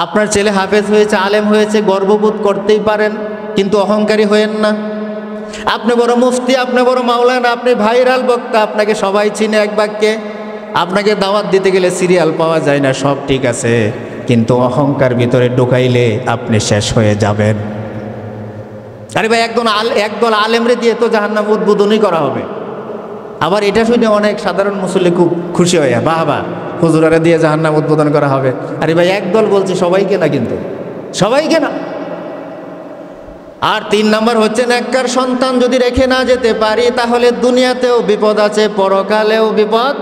আপনার ছেলে হাফেজ হয়েছে, আলেম হয়েছে, গর্ববোধ করতেই পারেন, কিন্তু অহংকারী হয়েন না। আপনি বড় মুফতি, আপনি বড় মাওলানা, আপনি ভাইরাল বক্তা, আপনাকে সবাই চিনে এক বাক্যে। আপনাকে দাওয়াত দিতে গেলে সিরিয়াল পাওয়া যায় না, সব ঠিক আছে, কিন্তু অহংকার ভিতরে ঢুকাইলে আপনি শেষ হয়ে যাবেন। আরে ভাই, একদল আলেমরে দিয়ে তো জাহান্নাম উদ্বোধনই করা হবে। আবার এটা শুনে অনেক সাধারণ মুসল্লি খুব খুশি হয়ে, বাহ বাহ, হুজুরারে দিয়ে জাহান্নাম উদ্বোধন করা হবে। আরে ভাই, একদল বলছি, সবাইকে না, কিন্তু সবাইকে না। আর 3 নাম্বার হচ্ছে, নেককার সন্তান যদি রেখে না যেতে পারি তাহলে দুনিয়াতেও বিপদ আছে, পরকালেও বিপদ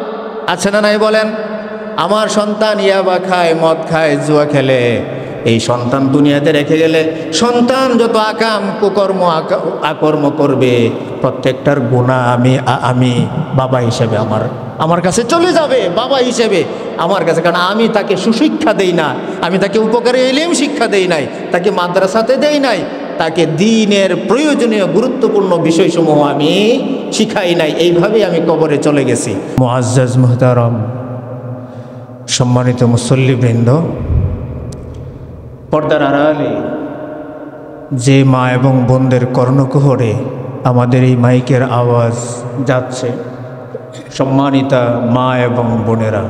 আছে না নাই বলেন? আমার সন্তান ইয়াবা খায়, মদ খায়, জুয়া খেলে, এই সন্তান দুনিয়াতে রেখে গেলে সন্তান যত আকাম কুকর্ম আকর্ম করবে, প্রত্যেকটার গুনাহ আমি বাবা হিসেবে আমার কাছে চলে যাবে, বাবা হিসেবে আমার কাছে। কারণ আমি তাকে সুশিক্ষা দেই না, আমি তাকে উপকারী ইলম শিক্ষা দেই নাই, তাকে মাদ্রাসাতে দেই নাই, তাকে দ্বীনের প্রয়োজনীয় গুরুত্বপূর্ণ বিষয়সমূহ আমি শিখাই নাই, এইভাবেই আমি কবরে চলে গেছি। মুআজ্জাজ মুহতারাম, সম্মানিত মুসল্লিবৃন্দ, পর্দার আড়ালে যে মা এবং বোনদের কর্ণকুহরে আমাদের এই মাইকের আওয়াজ যাচ্ছে, সম্মানিতা মা এবং বোনেরা,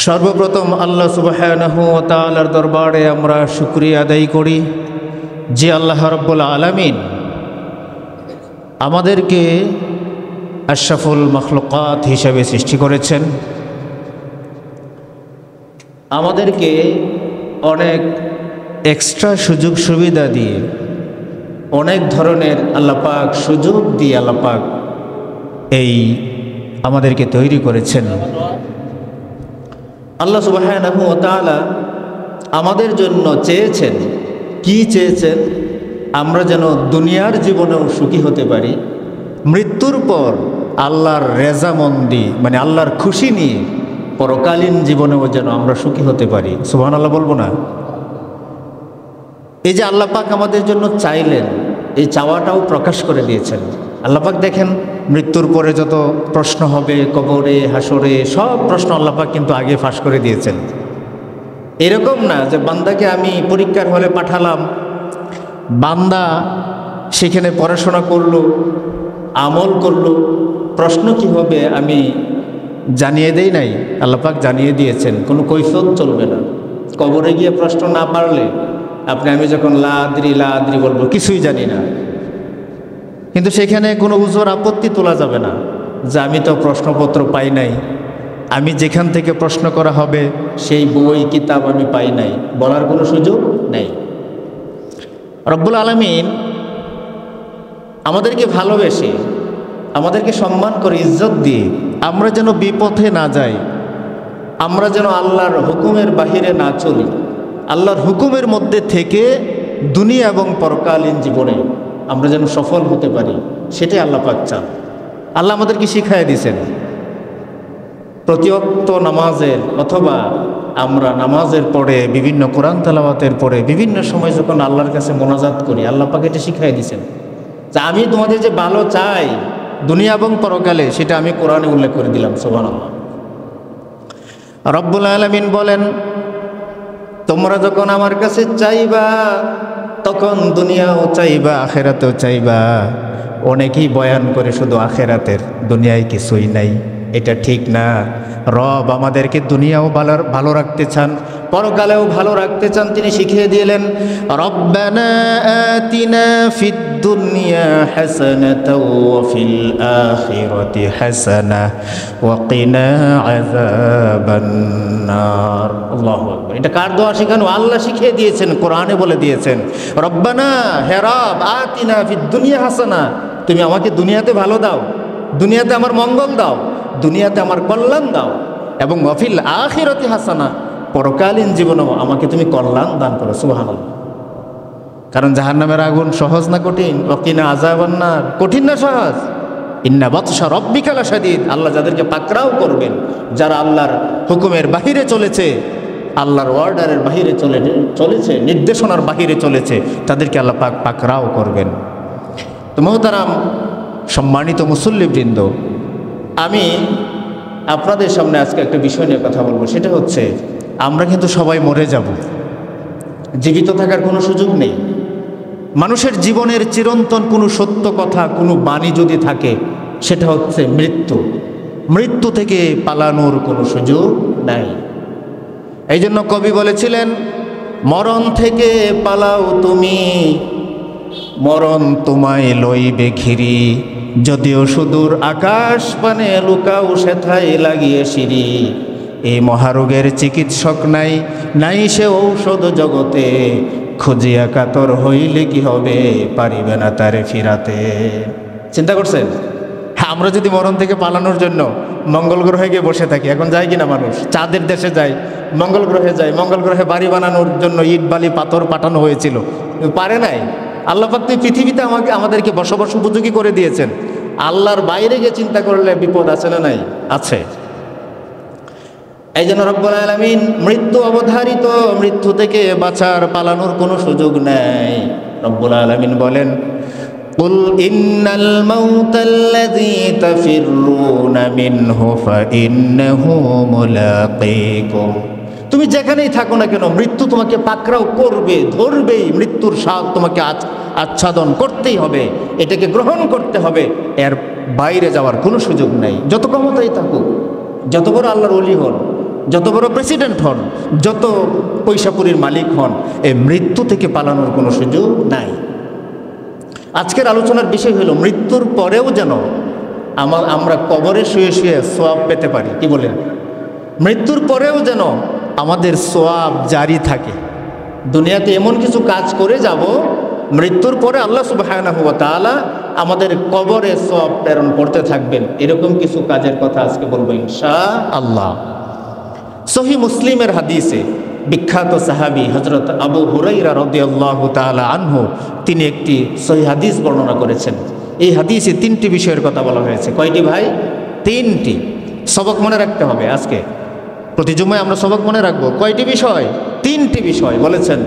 সর্বপ্রথম আল্লাহ সুবহানাহু ওয়া তাআলার দরবারে আমরা শুকরিয়া আদায় করি যে আল্লাহ রাব্বুল আলামিন আমাদেরকে আশরাফুল মাখলুকাত হিসেবে সৃষ্টি করেছেন। আমাদেরকে অনেক এক্সট্রা সুযোগ সুবিধা দিয়ে, অনেক ধরনের আল্লাহ পাক সুযোগ দিয়ে আল্লাহ পাক এই আমাদেরকে তৈরি করেছেন। আল্লাহ সুবহানাহু ওয়া তাআলা আমাদের জন্য চেয়েছেন, কি চেয়েছেন? আমরা যেন দুনিয়ার জীবনেও সুখী হতে পারি, মৃত্যুর পর আল্লাহর রেজামন্দি মানে আল্লাহর খুশি নিয়ে পরকালীন জীবনেও যেন আমরা সুখী হতে পারি। সুবহানাল্লাহ বলবো না? এই যে আল্লাহ পাক আমাদের জন্য চাইলেন, এই চাওয়াটাও প্রকাশ করে দিয়েছেন। আল্লাহ পাক দেখেন, মৃত্যুর পরে যত প্রশ্ন হবে কবরে হাসরে, সব প্রশ্ন আল্লাহ পাক কিন্তু আগে ফাঁস করে দিয়েছেন। এরকম না যে বান্দাকে আমি পরীক্ষার হলে পাঠালাম, বান্দা সেখানে পড়াশোনা করলো, আমল করলো, প্রশ্ন কি হবে আমি জানিয়ে দেই নাই। আল্লাহ পাক জানিয়ে দিয়েছেন, কোনো কৈফিয়ত চলবে না। কবরে গিয়ে প্রশ্ন না পারলে আমি যখন লা আদরি বলবো কিছুই জানি না, কিন্তু সেখানে কোনো উজর আপত্তি তোলা যাবে না যে আমি তো প্রশ্নপত্র পাই নাই, আমি যেখান থেকে প্রশ্ন করা হবে সেই বই কিতাব আমি পাই নাই, বলার কোনো সুযোগ নেই। রব্বুল আলামিন আমাদেরকে ভালোবেসে, আমাদেরকে সম্মান করে, ইজ্জত দিয়ে আমরা যেন বিপথে না যাই, আমরা যেন আল্লাহর হুকুমের বাহিরে না চলি, আল্লাহর হুকুমের মধ্যে থেকে দুনিয়া এবং পরকালীন জীবনে আমরা যেন সফল হতে পারি, সেটাই আল্লাহ পাক চান। আল্লাহ আমাদেরকে শিখাই দিয়েছেন। প্রতি ওয়াক্ত নামাজের অথবা আমরা নামাজের পরে, বিভিন্ন কোরআন তেলাওয়াতের পরে, বিভিন্ন সময় যখন আল্লাহর কাছে মোনাজাত করি, আল্লাহ পাক এটা শিখাই দিয়েছেন যে আমি তোমাদের যে ভালো চাই দুনিয়া এবং পরকালে, সেটা আমি কোরআনে উল্লেখ করে দিলাম। সুবহানাল্লাহ। রব্বুল আলামিন বলেন, তোমরা যখন আমার কাছে চাইবা তখন দুনিয়াও চাইবা, আখেরাতেও চাইবা। অনেকেই বয়ান করে শুধু আখেরাতের, দুনিয়ায় কিছুই নাই। এটা ঠিক না। রব আমাদেরকে দুনিয়াও ভালো রাখতে চান, পরকালেও ভালো রাখতে চান। তিনি শিখিয়ে দিলেন, রব্বানা আতিনা ফিদ দুনিয়া হাসানাতাও ওয়া ফিল আখিরাতি হাসানাহ ওয়া কিনা আযাবান নার। আল্লাহু আকবার। এটা কার দোয়া শেখানো? আল্লাহ শিখিয়ে দিয়েছেন, কোরআনে বলে দিয়েছেন, রব্বানা, হে রব, আতিনা ফিদ দুনিয়া হাসানা, তুমি আমাকে দুনিয়াতে ভালো দাও, দুনিয়াতে আমার মঙ্গল দাও, দুনিয়াতে আমার কল্যাণ দাও, এবং ওয়াফিল আখিরাতি হাসানা, পরকালীন জীবনেও আমাকে তুমি কল্যাণ দান করো। সুবহানাল্লাহ। কারণ জাহান্নামের আগুন সহজ না কঠিন? ওয়াকিনা আযাবান নার, কঠিন না সহজ? ইন্না বাতশা রাব্বিকা লাশাদীদ। আল্লাহ যাদেরকে পাকড়াও করবেন, যারা আল্লাহর হুকুমের বাহিরে চলেছে, আল্লাহর অর্ডারের বাহিরে চলেছে, নির্দেশনার বাহিরে চলেছে, তাদেরকে আল্লাহ পাক পাকড়াও করবেন। তো মুহতারাম সম্মানিত মুসল্লিবৃন্দ, আমি আপনাদের সামনে আজকে একটা বিষয় নিয়ে কথা বলবো। সেটা হচ্ছে আমরা কিন্তু সবাই মরে যাব, জীবিত থাকার কোনো সুযোগ নেই। মানুষের জীবনের চিরন্তন কোনো সত্য কথা, কোনো বাণী যদি থাকে, সেটা হচ্ছে মৃত্যু। মৃত্যু থেকে পালানোর কোনো সুযোগ নাই। এই জন্য কবি বলেছিলেন, মরণ থেকে পালাও তুমি, মরণ তোমায় লইবে ঘিরি, যদিও সুদূর আকাশ পানে লুকাও সেথায় লাগিয়ে সিঁড়ি। এই মহারোগের চিকিৎসক নাই, নাই সে ঔষধ জগতে, খুঁজিয়া কাতর হইলে কি হবে, পারিবে না তারে ফিরাতে। চিন্তা করছেন, আমরা যদি মরণ থেকে পালানোর জন্য মঙ্গল গ্রহে গিয়ে বসে থাকি, এখন যায় কিনা মানুষ, চাঁদের দেশে যায়, মঙ্গল গ্রহে যায়, মঙ্গল গ্রহে বাড়ি বানানোর জন্য ইট বালি পাথর পাঠানো হয়েছিল, পারে নাই। আল্লাহ পাক পৃথিবীতে আমাদেরকে বসবাস উপযোগী করে দিয়েছেন। আল্লাহর বাইরে গিয়ে চিন্তা করলে বিপদ আছে না নাই? আছে। এই জন্য রব্বুল আলামিন মৃত্যু অবধারিত, মৃত্যু থেকে বাঁচার পালানোর কোনো সুযোগ নেই। রব্বুল আলামিন বলেন, কুল ইন্নাল মাউতাল্লাযী তাফিররুনা মিনহু ফাইন্নাহু মুলাকীকুম। তুমি যেখানেই থাকো না কেন, মৃত্যু তোমাকে পাকড়াও করবে, ধরবেই। মৃত্যুর স্বাদ তোমাকে আচ্ছাদন করতেই হবে, এটাকে গ্রহণ করতে হবে, এর বাইরে যাওয়ার কোনো সুযোগ নেই। যত ক্ষমতাই থাকুক, যত বড় আল্লাহর ওলি হন, যত বড় প্রেসিডেন্ট হন, যত পয়সাপুরীর মালিক হন, এই মৃত্যু থেকে পালানোর কোনো সুযোগ নাই। আজকের আলোচনার বিষয় হলো মৃত্যুর পরেও যেন আমরা কবরে শুয়ে শুয়ে সোয়াব পেতে পারি। কি বলেন? মৃত্যুর পরেও যেন আমাদের সোয়াব জারি থাকে। দুনিয়াতে এমন কিছু কাজ করে যাব, মৃত্যুর পরে আল্লাহ সুবহানাহু ওয়া তাআলা আমাদের কবরে সোয়াব প্রেরণ করতে থাকবেন। এরকম কিছু কাজের কথা আজকে বলবো ইনশাআল্লাহ। সহিহ মুসলিমের হাদিসে বিখ্যাত সাহাবী হযরত আবু হুরায়রা রাদিয়াল্লাহু তাআলা আনহু তিনি একটি সহিহ হাদিস বর্ণনা করেছেন। এই হাদিসে 3টি বিষয়ের কথা বলা হয়েছে। কয়টি ভাই? 3টি। সবক মনে রাখতে হবে। আজকে প্রতি জুমায় আমরা সবক মনে রাখবো। কয়টি বিষয়? 3টি বিষয়। বলেছেন,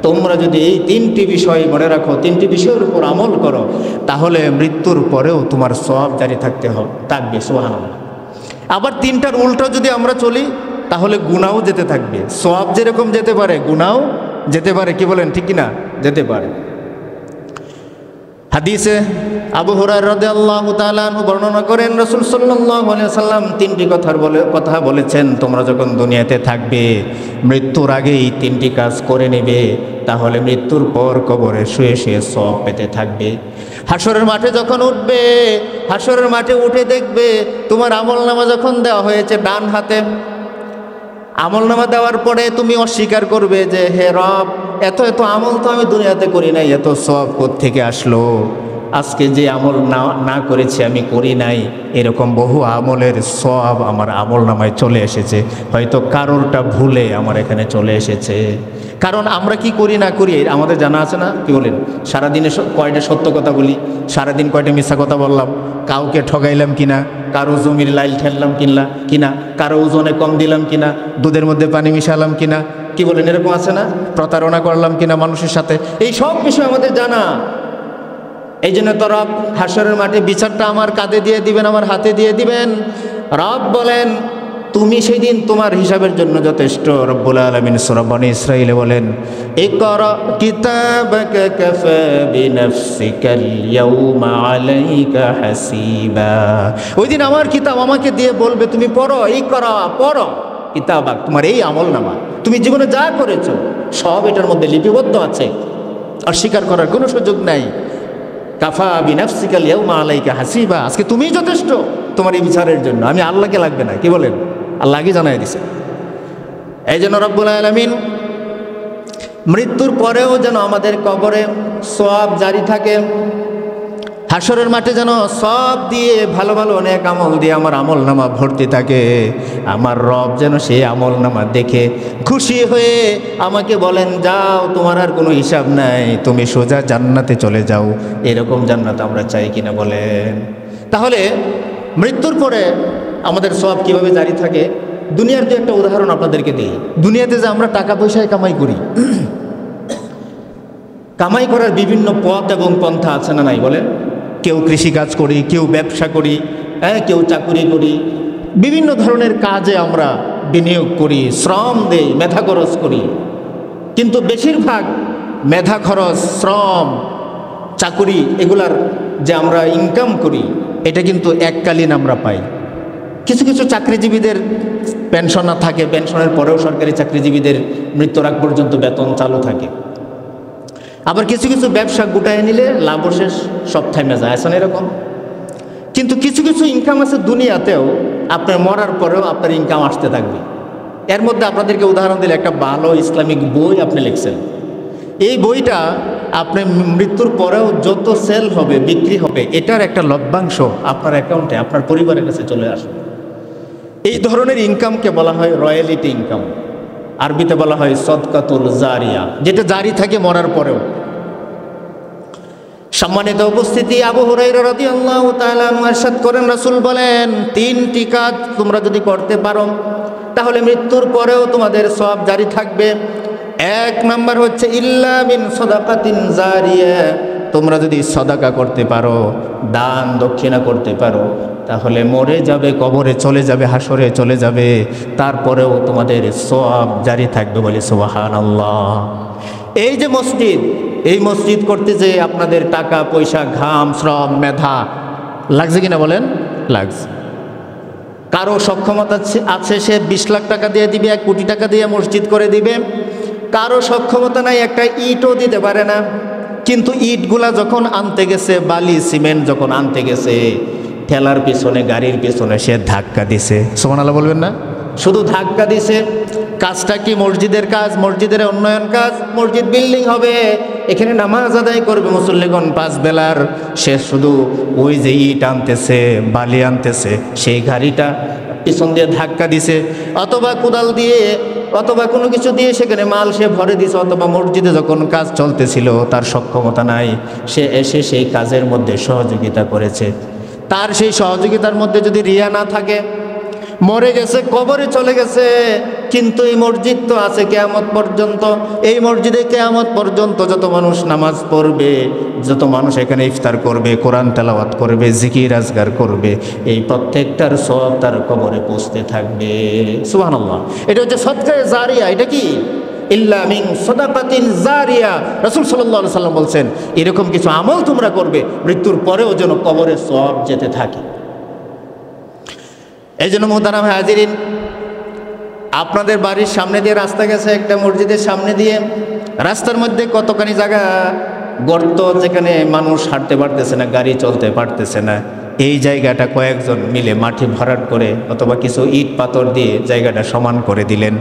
তোমরা যদি এই 3টি বিষয় মনে রাখো, 3টি বিষয়ের উপর আমল করো, তাহলে মৃত্যুর পরেও তোমার সওয়াব জারি থাকবে। সুবহানাল্লাহ। আবার 3টার উল্টো যদি আমরা চলি, তাহলে গুনাহও যেতে থাকবে। সওয়াব যেরকম যেতে পারে, গুনাহও যেতে পারে। কি বলেন? ঠিক কিনা? যেতে পারে। হাদিসে আবু হুরায়রা রাদিয়াল্লাহু তাআলা আনহু বর্ণনা করেন, রাসূল সাল্লাল্লাহু আলাইহি ওয়াসাল্লাম 3টি কথা বলেছেন, তোমরা যখন দুনিয়াতে থাকবে, মৃত্যুর আগেই 3টি কাজ করে নেবে, তাহলে মৃত্যুর পর কবরে শুয়ে শুয়ে সওয়াব পেতে থাকবে। হাসরের মাঠে যখন উঠবে, হাসরের মাঠে উঠে দেখবে তোমার আমলনামা যখন দেওয়া হয়েছে ডান হাতে, আমলনামা দেওয়ার পরে তুমি অস্বীকার করবে যে, হে রব, এত এত আমল তো আমি দুনিয়াতে করি নাই, এত সওয়াব কোত্থেকে আসলো? আজকে যে আমল না করেছি, আমি করি নাই, এরকম বহু আমলের সওয়াব আমার আমলনামায় চলে এসেছে। হয়তো কারোরটা ভুলে আমার এখানে চলে এসেছে। কারণ আমরা কি করি না করি আমাদের জানা আছে না? কি বলেন? সারাদিনে কয়টা সত্য কথা বলি, সারাদিন কয়টা মিথ্যা কথা বললাম, কাউকে ঠগাইলাম কিনা, কারো জমির লাইল ঠেললাম কিনা, কারো ওজনে কম দিলাম কিনা, দুধের মধ্যে পানি মিশালাম কিনা, কি বলেন? এরকম আছে না? প্রতারণা করলাম কিনা মানুষের সাথে, এই সব বিষয় আমাদের জানা। এই জন্য তো রব হাসরের মাঠে বিচারটা আমার কাঁধে দিয়ে দিবেন, আমার হাতে দিয়ে দিবেন। রব বলেন, তুমি সেই দিন তোমার হিসাবের জন্য যথেষ্ট। রব্বুল আলামিন সূরা বনী ইসরাঈলে বলেন, ইকরা কিতাবাকা কাফা বিনাফসিকাল ইয়াউমা আলাইকা হাসিবা। ওই দিন আমার কিতাব আমাকে দিয়ে বলবে, তুমি পড়ো, ইকরা, পড়ো কিতাবাক, তোমার এই আমলনামা, তুমি জীবনে যা করেছো সব এটার মধ্যে লিপিবদ্ধ আছে, অস্বীকার করার কোনো সুযোগ নাই। কাফা বিনাফসিকাল ইয়াউমা আলাইকা হাসিবা, আজকে তুমিই যথেষ্ট তোমার এই বিচারের জন্য, আমি আল্লাহকে লাগবে না। কি বলেন? আল্লাহকে জানাই দিছে। এই জন্য রব্বুল আলামিন মৃত্যুর পরেও যেন আমাদের কবরে সওয়াব জারি থাকে, হাসরের মাঠে যেন সব দিয়ে ভালো ভালো অনেক আমল দিয়ে আমার আমলনামা ভর্তি থাকে। আমার রব যেন সেই আমলনামা দেখে খুশি হয়ে আমাকে বলেন, যাও, তোমার আর কোনো হিসাব নাই, তুমি সোজা জান্নাতে চলে যাও। এরকম জান্নাত আমরা চাই কিনা বলেন? তাহলে মৃত্যুর পরে আমাদের সব কিভাবে জারি থাকে, দুনিয়ার যে একটা উদাহরণ আপনাদেরকে দিই। দুনিয়াতে যে আমরা টাকা পয়সায় কামাই করি, কামাই করার বিভিন্ন পথ এবং পন্থা আছে না নাই বলেন? কেউ কৃষিকাজ করি, কেউ ব্যবসা করি, কেউ চাকুরি করি, বিভিন্ন ধরনের কাজে আমরা বিনিয়োগ করি, শ্রম দেই, মেধা খরচ করি, কিন্তু বেশিরভাগ মেধা খরচ, শ্রম, চাকুরি এগুলার যে আমরা ইনকাম করি এটা কিন্তু এককালীন আমরা পাই। কিছু কিছু চাকরিজীবীদের পেনশন না থাকে, পেনশনের পরেও সরকারি চাকরিজীবীদের মৃত্যুর আগ পর্যন্ত বেতন চালু থাকে। আবার কিছু কিছু ব্যবসা গুটায় নিলে লাভ শেষ, সব থেমে যায়, আসলে এরকম। কিন্তু কিছু কিছু ইনকাম আছে দুনিয়াতেও, আপনার মরার পরেও আপনার ইনকাম আসতে থাকবে। এর মধ্যে আপনাদেরকে উদাহরণ দিলে একটা ভালো ইসলামিক বই আপনি লিখছেন, এই বইটা আপনি মৃত্যুর পরেও যত সেল হবে, বিক্রি হবে, এটার একটা লভ্যাংশ আপনার অ্যাকাউন্টে, আপনার পরিবারের কাছে চলে আসবে। এই ধরনের ইনকামকে বলা হয় রয়্যালিটি ইনকাম, আরবিতে বলা হয় সদকাতুল জারিয়া, যেটা জারি থাকে মরার পরেও। সম্মানিত উপস্থিতি, আবু হুরায়রা রাদিয়াল্লাহু তাআলা আনহু ইরশাদ করেন, রাসূল বলেন, তিনটি কাজ তোমরা যদি করতে পারো তাহলে মৃত্যুর পরেও তোমাদের সওয়াব জারি থাকবে। এক নাম্বার হচ্ছে ইল্লা মিন সাদাকাতিন জারিয়া, তোমরা যদি সদাকা করতে পারো, দান দক্ষিণা করতে পারো, তাহলে মরে যাবে, কবরে চলে যাবে, হাসরে চলে যাবে, তারপরেও তোমাদের সওয়াব জারি থাকবে, বলে সুবহানাল্লাহ। এই যে মসজিদ, এই মসজিদ করতে যে আপনাদের টাকা পয়সা, ঘাম, শ্রম, মেধা লাগছে কিনা বলেন? লাগছে। কারো সক্ষমতা আছে, সে 20 লাখ টাকা দিয়ে দিবে, 1 কোটি টাকা দিয়ে মসজিদ করে দিবে। কারো সক্ষমতা নাই, একটা ইটও দিতে পারে না। কিন্তু ইটগুলা যখন আনতে গেছে, বালি সিমেন্ট যখন আনতে গেছে, ঠেলার পিছনে, গাড়ির পিছনে সে ধাক্কা দিছে, সুবহানাল্লাহ বলবেন না? শুধু ধাক্কা দিছে। কাজটা কি? মসজিদের কাজ, মসজিদের উন্নয়ন কাজ। মসজিদ বিল্ডিং হবে, এখানে নামাজ আদায় করবে মুসল্লিগণ 5 বেলার, সে শুধু ওই যে ইট আনতেছে, বালি আনতেছে, সেই গাড়িটা পিছন দিয়ে ধাক্কা দিছে, অথবা কোদাল দিয়ে, অথবা কোনো কিছু দিয়ে সেখানে মাল সে ভরে দিছে, অথবা মসজিদে যখন কাজ চলতেছিল তার সক্ষমতা নাই, সে এসে সেই কাজের মধ্যে সহযোগিতা করেছে। তার সেই সহযোগিতার মধ্যে যদি রিয়া না থাকে, মরে গেছে, কবরে চলে গেছে, কিন্তু এই মসজিদ তো আছে কিয়ামত পর্যন্ত। এই মসজিদে কিয়ামত পর্যন্ত যত মানুষ নামাজ পড়বে, যত মানুষ এখানে ইফতার করবে, কোরআন তেলাওয়াত করবে, জিকির আজগার করবে, এই প্রত্যেকটার সওয়াব তার কবরে পৌঁছতে থাকবে। সুবহানাল্লাহ। এটা হচ্ছে সদকায়ে জারিয়া। এটা কি? ইল্লা মিন সাদাকাতিন জারিয়া। রাসূল সাল্লাল্লাহু আলাইহি সাল্লাম বলছেন, এরকম কিছু আমল তোমরা করবে, মৃত্যুর পরেও যেন কবরে সওয়াব যেতে থাকে। এই জন্য মুহতারাম হাজিরিন, আপনাদের বাড়ির সামনে দিয়ে রাস্তা গেছে, একটা মসজিদের সামনে দিয়ে, রাস্তার মধ্যে কতখানি জায়গা গর্ত, যেখানে মানুষ হাঁটতে পারতেছে না, গাড়ি চলতে পারতেছে না, এই জায়গাটা কয়েকজন মিলে মাটি ভরাট করে অথবা কিছু ইট পাথর দিয়ে জায়গাটা সমান করে দিলেন।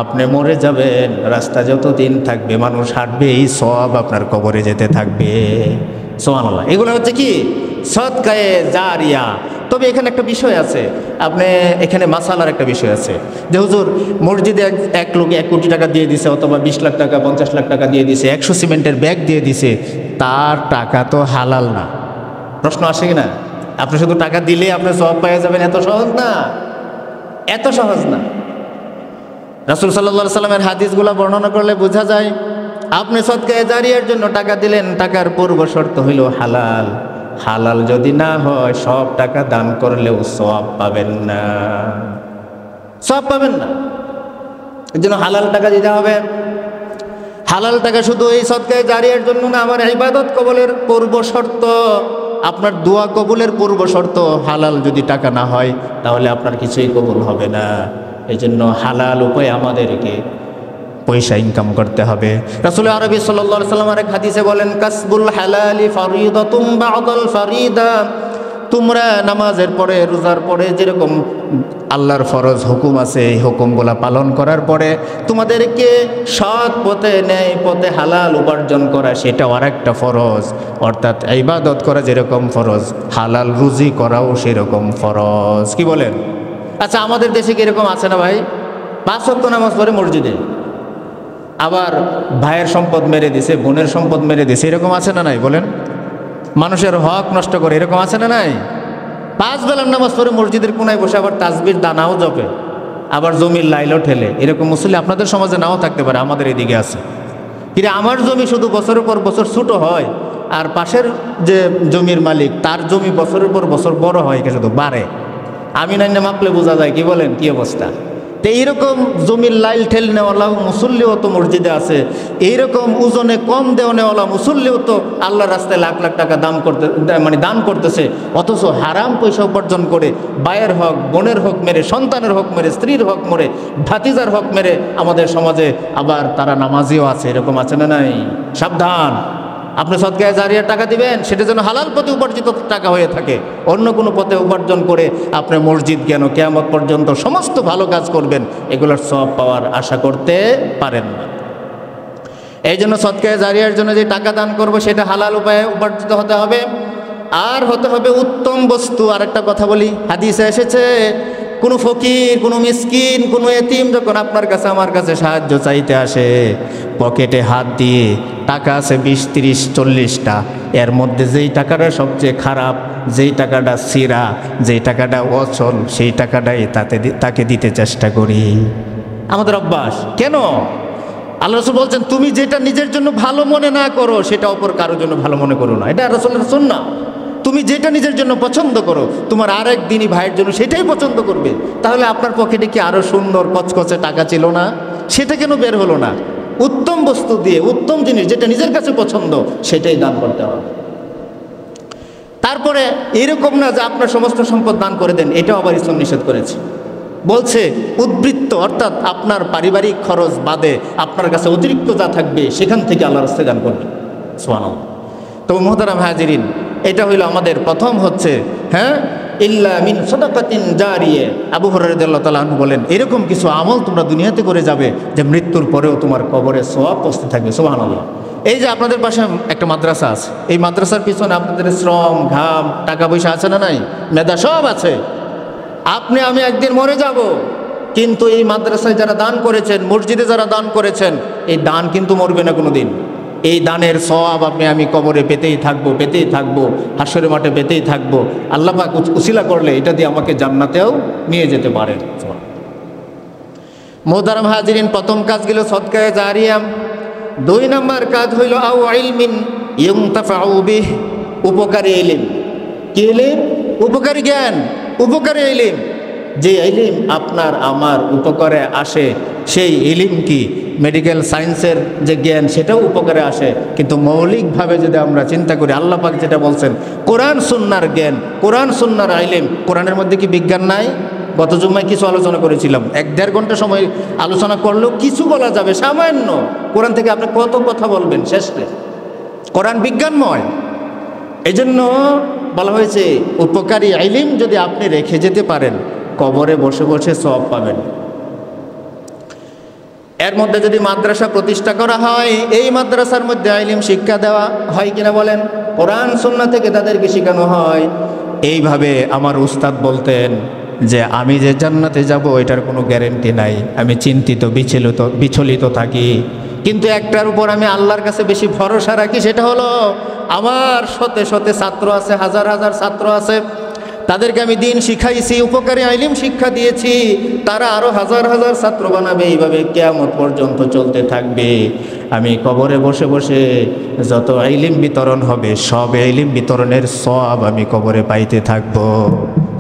আপনি মরে যাবেন, রাস্তা যতদিন থাকবে মানুষ হাঁটবে, এই সওয়াব আপনার কবরে যেতে থাকবে। সুবহানাল্লাহ। এগুলো হচ্ছে কি? সদকায়ে জারিয়া। তবে এখানে একটা বিষয় আছে, আপনি এখানে মাসালার একটা বিষয় আছে যে হুজুর, মসজিদে এক লোক 1 কোটি টাকা দিয়ে দিছে, অথবা 20 লাখ টাকা, 50 লাখ টাকা দিয়ে দিছে, 100 সিমেন্টের ব্যাগ দিয়ে দিছে, তার টাকা তো হালাল না। প্রশ্ন আসে কিনা? আপনি শুধু টাকা দিলে আপনি সওয়াব পেয়ে যাবেন, এত সহজ না, এত সহজ না। রাসূল সাল্লাল্লাহু আলাইহি সাল্লামের হাদিসগুলো বর্ণনা করলে বোঝা যায়, আপনি সদকায়ে জারিয়ার জন্য টাকা দিলেন, টাকার পূর্ব শর্ত হইল হালাল। হালাল যদি না হয়, সব টাকা দান করলেও সওয়াব পাবেন না, সওয়াব পাবেন না। এর জন্য হালাল টাকা দিতে হবে। হালাল টাকা শুধু এই সদকায়ে জারিয়ার জন্য না, আমার ইবাদত কবুলের পূর্ব শর্ত, আপনার দোয়া কবুলের পূর্ব শর্ত। হালাল যদি টাকা না হয়, তাহলে আপনার কিছুই কবুল হবে না। এই জন্য হালাল উপায়ে আমাদেরকে পয়সা ইনকাম করতে হবে। রাসূল আরবি সাল্লাল্লাহু আলাইহি ওয়াসাল্লাম এক হাদিসে বলেন, কাসবুল হালালি ফারিদাতুম বা'দাল ফারিদা। তোমরা নামাজের পরে, রোজার পরে যেরকম আল্লাহর ফরজ হুকুম আছে, এই হুকুমগুলা পালন করার পরে তোমাদেরকে সৎ পথে, ন্যায় পথে হালাল উপার্জন করা, সেটাও আরেকটা ফরজ। অর্থাৎ ইবাদত করা যেরকম ফরজ, হালাল রুজি করাও সেরকম ফরজ। কি বলেন? আচ্ছা, আমাদের দেশে কি এরকম আছে না ভাই? 5 ওয়াক্ত নামাজ পড়ে মসজিদে, আবার ভাইয়ের সম্পদ মেরে দিছে, বোনের সম্পদ মেরে দিছে, এরকম আছে না নাই বলেন? মানুষের হক নষ্ট করে, এরকম আছে না নাই? 5 বেলার নামাজ পড়ে মসজিদের কোনায় বসে আবার তাসবির দানাও জপে, আবার জমির লাইলও ঠেলে। এরকম মুসল্লি আপনাদের সমাজে নাও থাকতে পারে, আমাদের এদিকে আছে। কিন্তু আমার জমি শুধু বছরের পর বছর ছোটো হয়, আর পাশের যে জমির মালিক, তার জমি বছরের পর বছর বড় হয়, শুধু বাড়ে। আমি না মাপলে বোঝা যায়। কি বলেন? কি অবস্থা? তো এইরকম জমির লাইল ঠেল নেওয়ালা মুসল্লিও তো মসজিদে আছে, এইরকম ওজনে কম দেওয়া নেওয়ালা মুসল্লিও তো আল্লাহর রাস্তায় লাখ লাখ টাকা দান করতেছে, অথচ হারাম পয়সা উপার্জন করে ভাইয়ের হক, বোনের হক মেরে, সন্তানের হক মেরে, স্ত্রীর হক মেরে, ভাতিজার হক মেরে আমাদের সমাজে আবার তারা নামাজিও আছে। এরকম আছে না নাই? সাবধান, আপনি সদকায়ে জারিয়া টাকা দিবেন, সেটা যেন হালাল পথে উপার্জিত টাকা হয়ে থাকে। অন্য কোনো পথে উপার্জন করে আপনি মসজিদ কেন, কিয়ামত পর্যন্ত সমস্ত ভালো কাজ করবেন, এগুলোর সওয়াব পাওয়ার আশা করতে পারেন না। এই জন্য সদকায়ে জারিয়ার জন্য যে টাকা দান করব সেটা হালাল উপায়ে উপার্জিত হতে হবে, আর হতে হবে উত্তম বস্তু। আরেকটা কথা বলি, হাদিসে এসেছে কোনো ফকির, কোনো মিসকিন, কোনো এতিম যখন আপনার কাছে আমার কাছে সাহায্য চাইতে আসে, পকেটে হাত দিয়ে টাকা আছে 20, 30, 40টা, এর মধ্যে যেই টাকাটা সবচেয়ে খারাপ, যেই টাকাটা ছিঁড়া, যেই টাকাটা অচল, সেই টাকাটাই তাকে দিতে চেষ্টা করি। আমাদের অভ্যাস। কেন? আল্লাহ রাসূল বলছেন, তুমি যেটা নিজের জন্য ভালো মনে না করো সেটা অপর কারোর জন্য ভালো মনে করো না। এটা রাসূলের সুন্নাহ। তুমি যেটা নিজের জন্য পছন্দ করো, তোমার আরেক দিনই ভাইয়ের জন্য সেটাই পছন্দ করবে। তাহলে আপনার পকেটে কি আরো সুন্দর কচকচে টাকা ছিল না? সেটা কেন বের হলো না? উত্তম বস্তু দিয়ে, উত্তম জিনিস যেটা নিজের কাছে পছন্দ সেটাই দান করতে হবে। তারপরে এরকম না যে আপনার সমস্ত সম্পদ দান করে দেন, এটাও আবার ইসলাম নিষেধ করেছে। বলছে উদ্বৃত্ত, অর্থাৎ আপনার পারিবারিক খরচ বাদে আপনার কাছে অতিরিক্ত যা থাকবে সেখান থেকে আল্লাহর রাস্তায় দান করবেন। সুবহানাল্লাহ। তো মুহতারাম হাজিরিন, এটা হইল আমাদের প্রথম হচ্ছে, ইল্লা মিন সাদাকাতিন জারিয়া। আবু হুরায়রা রাদিয়াল্লাহু তাআলা আনহু বলেন, এরকম কিছু আমল তোমরা দুনিয়াতে করে যাবে যে মৃত্যুর পরেও তোমার কবরে সওয়াব পৌঁছতে থাকবে। সুবহানাল্লাহ। এই যে আপনাদের পাশে একটা মাদ্রাসা আছে, এই মাদ্রাসার পিছনে আপনাদের শ্রম, ঘাম, টাকা পয়সা আছে না নাই? মেধা সব আছে। আপনি আমি একদিন মরে যাব, কিন্তু এই মাদ্রাসায় যারা দান করেছেন, মসজিদে যারা দান করেছেন, এই দান কিন্তু মরবে না কোনো দিন। এই দানের সওয়াব আপনি আমি কবরে পেতেই থাকবো, হাসরের মাঠে পেতেই থাকবো। আল্লাহ পাক উসিলা করলে এটা দিয়ে আমাকে জান্নাতেও নিয়ে যেতে পারেন। মুহতারাম হাজিরিন, প্রথম কাজ গেল সদকায়ে জারিয়া। 2 নম্বর কাজ হইল আও ইলমিন ইউনতাফাউ বিহি, উপকারী ইলম। কি ইলম? উপকারী জ্ঞান, উপকারী ইলম। যে ইলম আপনার আমার উপকারে আসে, সেই ইলম কি মেডিকেল সায়েন্সের যে জ্ঞান সেটাও উপকারে আসে। কিন্তু মৌলিকভাবে যদি আমরা চিন্তা করি, আল্লাহ পাক যেটা বলছেন, কোরআন সুন্নাহর জ্ঞান, কোরআন সুন্নাহর ইলম। কোরআনের মধ্যে কি বিজ্ঞান নাই? গত জুম্মায় কিছু আলোচনা করেছিলাম, 1-1.5 ঘন্টা সময় আলোচনা করলেও কিছু বলা যাবে সামান্য। কোরআন থেকে আপনি কত কথা বলবেন শেষে? কোরআন বিজ্ঞানময়। এই জন্য বলা হয়েছে উপকারী ইলম যদি আপনি রেখে যেতে পারেন, কবরে বসে বসে সওয়াব পাবেন। এর মধ্যে যদি মাদ্রাসা প্রতিষ্ঠা করা হয়, এই মাদ্রাসার মধ্যে ইলম শিক্ষা দেওয়া হয় কিনা বলেন? কোরআন সুন্নাহ থেকে তাদেরকে শেখানো হয়। এইভাবে আমার উস্তাদ বলতেন যে আমি যে জান্নাতে যাব এটার কোনো গ্যারেন্টি নাই, আমি চিন্তিত বিচলিত থাকি, কিন্তু একটার উপর আমি আল্লাহর কাছে বেশি ভরসা রাখি, সেটা হলো আমার শতে শতে ছাত্র আছে, হাজার হাজার ছাত্র আছে, তাদেরকে আমি দিন শিখাইছি, উপকারী ইলম শিক্ষা দিয়েছি, তারা আরও হাজার হাজার ছাত্র বানাবে, এইভাবে কিয়ামত পর্যন্ত চলতে থাকবে। আমি কবরে বসে বসে যত ইলম বিতরণ হবে, সব ইলম বিতরণের সওয়াব আমি কবরে পাইতে থাকবো।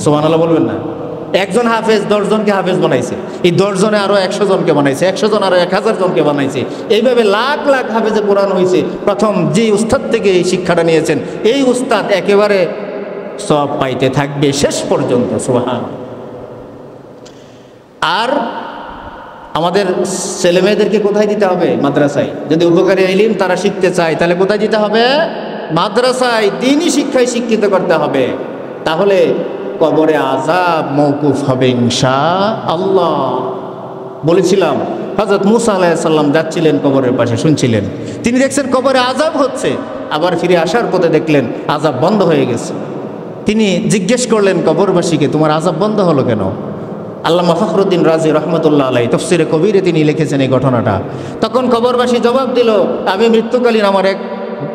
সুবহানাল্লাহ বলবেন না? একজন হাফেজ 10 জনকে হাফেজ বানাইছে, এই 10 জনে আরো 100 জনকে বানাইছে, 100 জন আরো 1000 জনকে বানাইছে। এইভাবে লাখ লাখ হাফেজে কোরআন হয়েছে। প্রথম যে উস্তাদ থেকে এই শিক্ষাটা নিয়েছেন, এই উস্তাদ একেবারে সওয়াব পাইতে থাকবে শেষ পর্যন্ত। সুবহান। আর আমাদের ছেলে মেয়েদেরকে কোথায় দিতে হবে? মাদ্রাসায়। যদি উপকারী ইলম তারা শিখতে চায়, তাহলে কোথায় দিতে হবে? মাদ্রাসায়। দ্বীনি শিক্ষায় শিক্ষিত করতে হবে। তাহলে কবরে আযাব মওকুফ হবে ইনশাআল্লাহ। বলেছিলাম হযরত মুসা আলাইহিস সালাম যাচ্ছিলেন কবরের পাশে, শুনছিলেন, তিনি দেখছেন কবরে আযাব হচ্ছে, আবার ফিরে আসার পথে দেখলেন আযাব বন্ধ হয়ে গেছে। তিনি জিজ্ঞেস করলেন কবরবাসীকে, তোমার আযাব বন্ধ হলো কেন? আল্লামা ফখরুদ্দিন রাজি রহমতুল্লাহ আলাইহি তাফসীরে কবিরে তিনি লিখেছেন এই ঘটনাটা। তখন কবরবাসী জবাব দিল, আমি মৃত্যুকালীন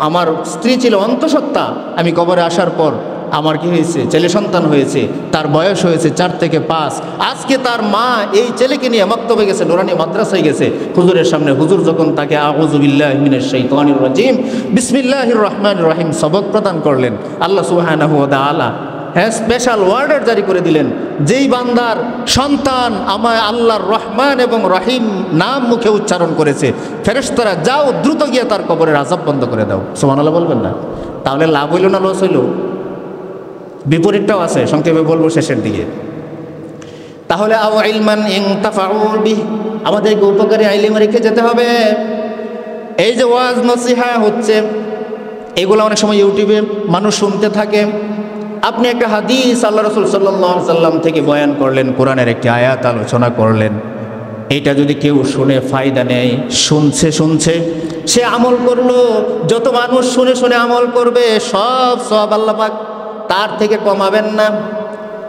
আমার স্ত্রী ছিল অন্তঃসত্ত্বা, আমি কবরে আসার পর আমার কি হয়েছে? ছেলে সন্তান হয়েছে, তার বয়স হয়েছে 4 থেকে 5। আজকে তার মা এই ছেলেকে নিয়ে মক্তবে গেছে, নুরানি মাদ্রাসায় গেছে হুজুরের সামনে। হুজুর যখন তাকে আউযু বিল্লাহি মিনাশ শাইতানির রাজিম বিসমিল্লাহির রহমানির রহিম সবক প্রদান করলেন, আল্লাহ সুবহানাহু ওয়া তাআলা হ্যাঁ স্পেশাল ওয়ার্ডার জারি করে দিলেন, যেই বান্দার সন্তান আমায় আল্লাহর রহমান এবং রহিম নাম মুখে উচ্চারণ করেছে, ফেরেশতারা যাও দ্রুত গিয়ে তার কবরের আযাব বন্ধ করে দাও। সুবহানাল্লাহ বলবেন না? তাহলে লাভ হইল না লস হইল? বিপরীতটাও আছে, সংক্ষেপে বলবো শেষের দিকে। তাহলে আও ইলমান ইনতাফাউ বিহি, আমাদেরকে উপকারী ইলম রেখে যেতে হবে। এই যে ওয়াজ নসিহা হচ্ছে, এগুলো অনেক সময় ইউটিউবে মানুষ শুনতে থাকে। আপনি একটা হাদিস আল্লাহ রাসূল সাল্লাল্লাহু আলাইহি সাল্লাম থেকে বয়ান করলেন, কোরআনের একটি আয়াত আলোচনা করলেন, এটা যদি কেউ শুনে ফায়দা নেয়, শুনছে সে আমল করলো, যত মানুষ শুনে শুনে আমল করবে সব আল্লাহ পাক তার থেকে কমাবেন না।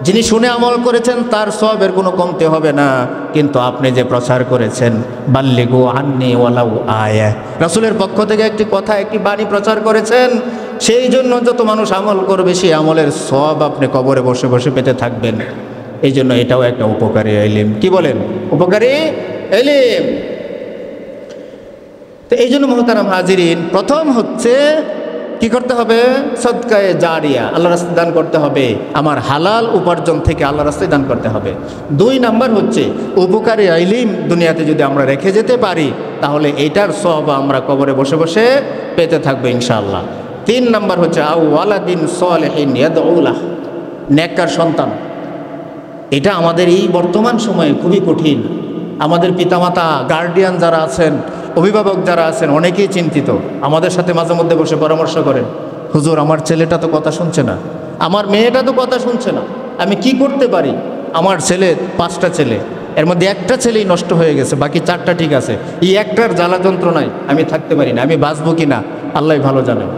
যিনি শুনে আমল করেছেন তার সওয়াবের কোনো কমতে হবে না। কিন্তু আপনি যে প্রচার করেছেন, বাল্লিগু আন্নি ওয়ালাউ আয়া, রাসূলের পক্ষ থেকে একটি কথা, একটি বাণী প্রচার করেছেন, সেই জন্য যত মানুষ আমল করবে সেই আমলের সওয়াব আপনি কবরে বসে বসে পেতে থাকবেন। এই জন্য এটাও একটা উপকারী ইলম। কি বলেন? উপকারী ইলম। তো এই জন্য মুহতারাম হাজিরিন, প্রথম হচ্ছে কি করতে হবে? সদকায়ে জারিয়া, আল্লাহর রাস্তায় দান করতে হবে। আমার হালাল উপার্জন থেকে আল্লাহর রাস্তায় দান করতে হবে। 2 নাম্বার হচ্ছে উপকারী ইলম দুনিয়াতে যদি আমরা রেখে যেতে পারি, তাহলে এইটার সওয়াব আমরা কবরে বসে বসে পেতে থাকবো ইনশাআল্লাহ। 3 নাম্বার হচ্ছে আও ওয়ালাদিন সলিহিন ইয়াদউ লাহ, নেককার সন্তান। এটা আমাদের এই বর্তমান সময়ে খুবই কঠিন। আমাদের পিতামাতা, গার্ডিয়ান যারা আছেন, অভিভাবক যারা আছেন, অনেকেই চিন্তিত। আমাদের সাথে মাঝে মধ্যে বসে পরামর্শ করেন, হুজুর আমার ছেলেটা তো কথা শুনছে না, আমার মেয়েটা তো কথা শুনছে না, আমি কি করতে পারি? আমার ছেলে 5টা ছেলে, এর মধ্যে একটা ছেলেই নষ্ট হয়ে গেছে, বাকি 4টা ঠিক আছে। এই একটার জ্বালা যন্ত্রণায় আমি থাকতে পারি না, আমি বাঁচবো কি না আল্লাহ ভালো জানেন।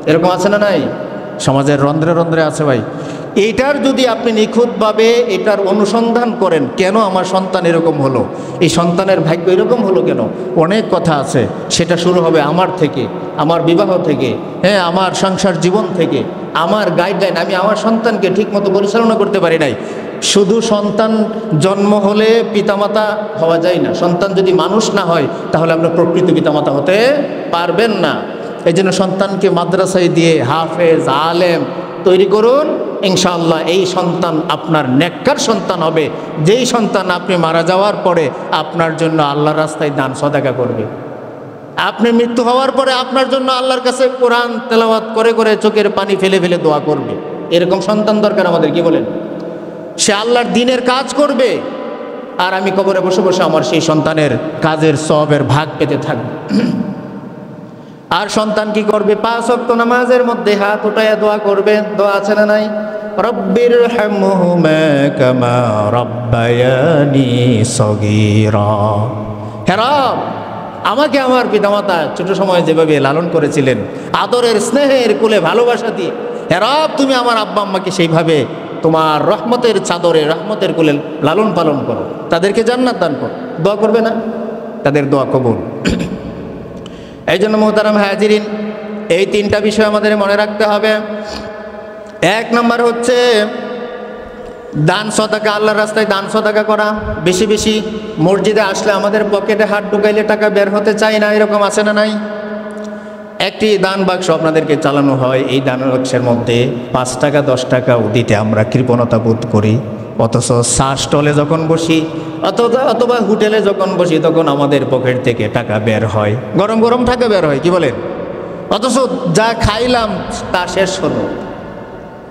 এরকম আছে না নাই? সমাজের রন্ধ্রে রন্ধ্রে আছে ভাই। এইটার যদি আপনি নিখুঁতভাবে এটার অনুসন্ধান করেন, কেন আমার সন্তান এরকম হলো, এই সন্তানের ভাগ্য এরকম হলো কেন, অনেক কথা আছে। সেটা শুরু হবে আমার থেকে, আমার বিবাহ থেকে, হ্যাঁ আমার সংসার জীবন থেকে, আমার গাইডলাইন। আমি আমার সন্তানকে ঠিকমতো পরিচালনা করতে পারি নাই। শুধু সন্তান জন্ম হলে পিতামাতা হওয়া যায় না। সন্তান যদি মানুষ না হয় তাহলে আপনার প্রকৃত পিতামাতা হতে পারবেন না। এই জন্য সন্তানকে মাদ্রাসায় দিয়ে হাফেজ আলেম তৈরি করুন। ইনশাআল্লাহ এই সন্তান আপনার নেককার সন্তান হবে, যেই সন্তান আপনি মারা যাওয়ার পরে আপনার জন্য আল্লাহর রাস্তায় দান সদাকা করবে। আপনি মৃত্যু হওয়ার পরে আপনার জন্য আল্লাহর কাছে কোরআন তেলাওয়াত করে করে চোখের পানি ফেলে ফেলে দোয়া করবে। এরকম সন্তান দরকার আমাদের। কি বলেন? সে আল্লাহর দ্বীনের কাজ করবে, আর আমি কবরে বসে বসে আমার সেই সন্তানের কাজের সওয়াবের ভাগ পেতে থাকব। আর সন্তান কি করবে? 5 ওয়াক্ত নামাজের মধ্যে হাত উঠায়া দোয়া করবে। দোয়া আছে না নাই? রব্বির হামহুমা কামা রব্বায়ানি সগীরা। হে রব, আমাকে আমার পিতামাতা ছোট সময় যেভাবে লালন করেছিলেন, আদরের স্নেহের কুলে ভালোবাসা দিয়ে, হে রব তুমি আমার আব্বা আম্মাকে সেইভাবে তোমার রহমতের চাদরে, রহমতের কুলে লালন পালন করো, তাদেরকে জান্নাত দান করো। দোয়া করবে না? তাদের দোয়া কবুল। এই জন্য মুহতারাম হাজিরিন, এই 3টা বিষয় আমাদের মনে রাখতে হবে। 1 নাম্বার হচ্ছে দান সদাকা, আল্লাহর রাস্তায় দান সদাকা করা বেশি বেশি। মসজিদে আসলে আমাদের পকেটে হাত ঢুকাইলে টাকা বের হতে চায় না, এরকম আছে না নাই? একটি দান বাক্স আপনাদেরকে চালানো হয়, এই দান বাক্সের মধ্যে 5 টাকা 10 টাকাও দিতে আমরা কৃপণতা বোধ করি। অথচ চা স্টলে যখন বসি অথবা হোটেলে যখন বসি তখন আমাদের পকেট থেকে টাকা বের হয়, গরম গরম টাকা বের হয়। কি বলেন? অথচ যা খাইলাম তা শেষ হলো,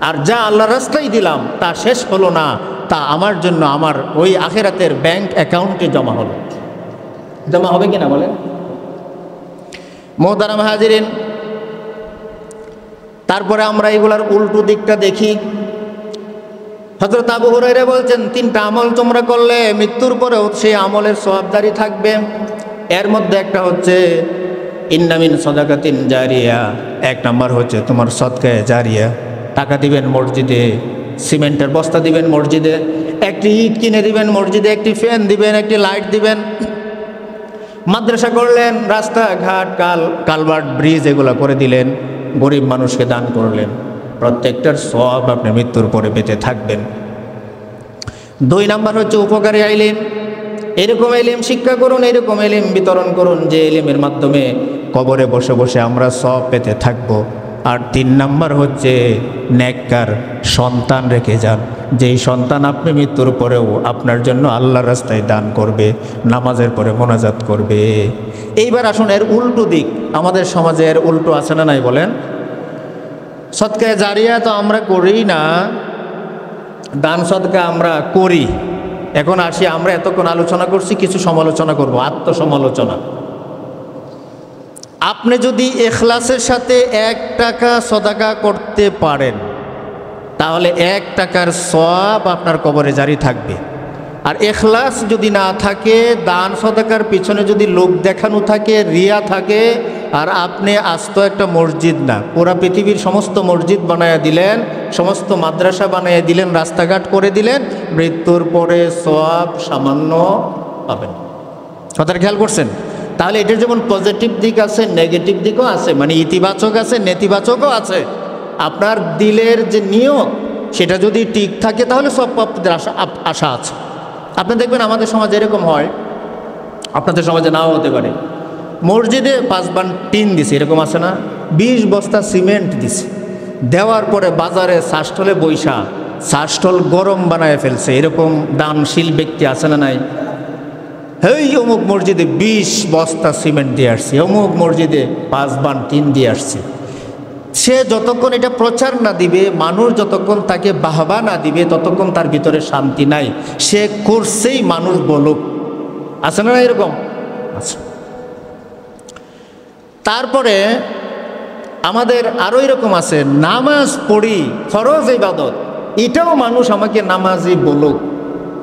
আর যা আল্লাহর রাস্তায় দিলাম তা শেষ হলো না, তা আমার জন্য আমার ওই আখিরাতের ব্যাংক অ্যাকাউন্টে জমা হলো। জমা হবে কিনা বলেন? মুহতারাম হাজিরিন, তারপরে আমরা এগুলার উল্টো দিকটা দেখি। হযরত আবু হুরায়রা বলছেন 3টা আমল তোমরা করলে মৃত্যুর পরেও সেই আমলের সওয়াব জারি থাকবে। এর মধ্যে একটা হচ্ছে ইন্না মিন সাদাকাতিন জারিয়া। 1 নাম্বার হচ্ছে তোমার সদকায়ে জারিয়া। টাকা দিবেন মসজিদে, সিমেন্টের বস্তা দিবেন মসজিদে, একটি ইট কিনে দিবেন মসজিদে, একটি ফ্যান দিবেন, একটি লাইট দিবেন। মাদ্রাসা করলেন, রাস্তাঘাট, কালভার্ট, ব্রিজ এগুলো করে দিলেন, গরিব মানুষকে দান করলেন। প্রত্যেকটার সওয়াব আপনি মৃত্যুর পরে পেতে থাকবেন। 2 নাম্বার হচ্ছে উপকারী ইলম। এরকম ইলম শিক্ষা করুন, এরকম ইলম বিতরণ করুন যে ইলমের মাধ্যমে কবরে বসে বসে আমরা সওয়াব পেতে থাকব। আর 3 নাম্বার হচ্ছে নেককার সন্তান রেখে যান, যেই সন্তান আপনি মৃত্যুর পরেও আপনার জন্য আল্লাহর রাস্তায় দান করবে, নামাজের পরে মোনাজাত করবে। এইবার আসুন এর উল্টো দিক, আমাদের সমাজে এর উল্টো আছে না নাই বলেন? সদকায়ে জারিয়া তো আমরা করি না, দান সদকা আমরা করি। এখন আসি, আমরা এতক্ষণ আলোচনা করছি, কিছু সমালোচনা করব, আত্মসমালোচনা। আপনি যদি ইখলাসের সাথে 1 টাকা সদকা করতে পারেন, তাহলে 1 টাকার সওয়াব আপনার কবরে জারি থাকবে। আর ইখলাস যদি না থাকে, দান সদকার পিছনে যদি লোক দেখানো থাকে, রিয়া থাকে, আর আপনি আস্ত একটা মসজিদ না, পুরা পৃথিবীর সমস্ত মসজিদ বানায়া দিলেন, সমস্ত মাদ্রাসা বানায়া দিলেন, রাস্তাঘাট করে দিলেন, মৃত্যুর পরে সওয়াব সামান্য পাবেন। কথাটা খেয়াল করছেন? তাহলে এটার যেমন পজিটিভ দিক আছে, নেগেটিভ দিকও আছে, মানে ইতিবাচক আছে, নেতিবাচকও আছে। আপনার দিলের যে নিয়ত সেটা যদি ঠিক থাকে তাহলে সব প্রাপ্তির আশা আছে। আপনি দেখবেন আমাদের সমাজে এরকম হয়, আপনাদের সমাজে নাও হতে পারে, মসজিদে 5 বান টিন দিছে, এরকম আছে না? 20 বস্তা সিমেন্ট দিছে, দেওয়ার পরে বাজারে শাসটলে বৈশা শাসটল গরম বানায় ফেলছে, এরকম দানশীল ব্যক্তি আছে না নাই? হেই অমুক মসজিদে 20 বস্তা সিমেন্ট দিয়ে আসছে, অমুক মসজিদে 5 বান টিন দিয়ে আসছে। সে যতক্ষণ এটা প্রচার না দিবে, মানুষ যতক্ষণ তাকে বাহবা না দিবে, ততক্ষণ তার ভিতরে শান্তি নাই। সে করছেই মানুষ বলুক, আছে না এরকম? আচ্ছা, তারপরে আমাদের আরও এরকম আছে, নামাজ পড়ি, ফরজ ইবাদত, এটাও মানুষ আমাকে নামাজি বলুক।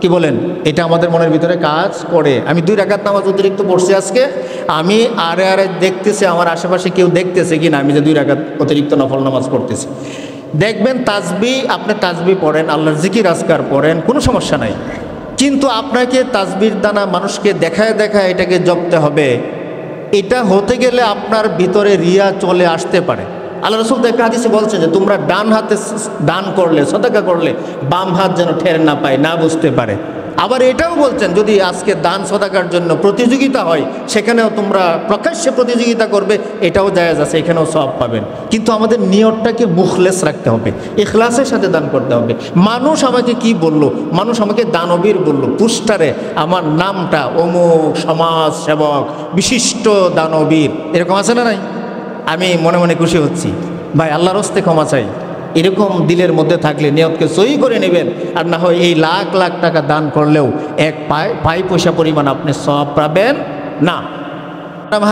কি বলেন? এটা আমাদের মনের ভিতরে কাজ করে। আমি 2 রাকাত নামাজ অতিরিক্ত পড়ছি আজকে, আমি আরে দেখতেছি আমার আশেপাশে কেউ দেখতেছে কিনা আমি যে 2 রাকাত অতিরিক্ত নফল নামাজ পড়তেছি। দেখবেন তাসবিহ, আপনি তাসবিহ পড়েন, আল্লাহর জিকির আজকার পড়েন, কোনো সমস্যা নাই। কিন্তু আপনাকে তাসবির দানা মানুষকে দেখায় দেখায় এটাকে জপতে হবে, এটা হতে গেলে আপনার ভিতরে রিয়া চলে আসতে পারে। আল্লাহ রাসূল তো একটা হাদিসে বলছেন যে তোমরা ডান হাতে দান করলে, সদকা করলে, বাম হাত যেন ঠের না পায়, না বুঝতে পারে। আবার এটাও বলছেন যদি আজকে দান সদকার জন্য প্রতিযোগিতা হয়, সেখানেও তোমরা প্রকাশ্যে প্রতিযোগিতা করবে, এটাও জায়েজ আছে, এখানেও সওয়াব পাবেন। কিন্তু আমাদের নিয়তটাকে মুখলেস রাখতে হবে, ইখলাসের সাথে দান করতে হবে। মানুষ আমাকে কি বলল? মানুষ আমাকে দানবীর বলল, পুস্টারে আমার নামটা অমুক সমাজ সেবক, বিশিষ্ট দানবীর, এরকম আছে না নাই? আমি মনে মনে খুশি হচ্ছি, ভাই আল্লাহর হস্তে ক্ষমা চাই। এরকম দিলের মধ্যে থাকলে নিয়তকে সহি করে নেবেন, আর না হয় এই লাখ লাখ টাকা দান করলেও 1 পাই পয়সা পরিমাণ আপনি সওয়াব পাবেন না।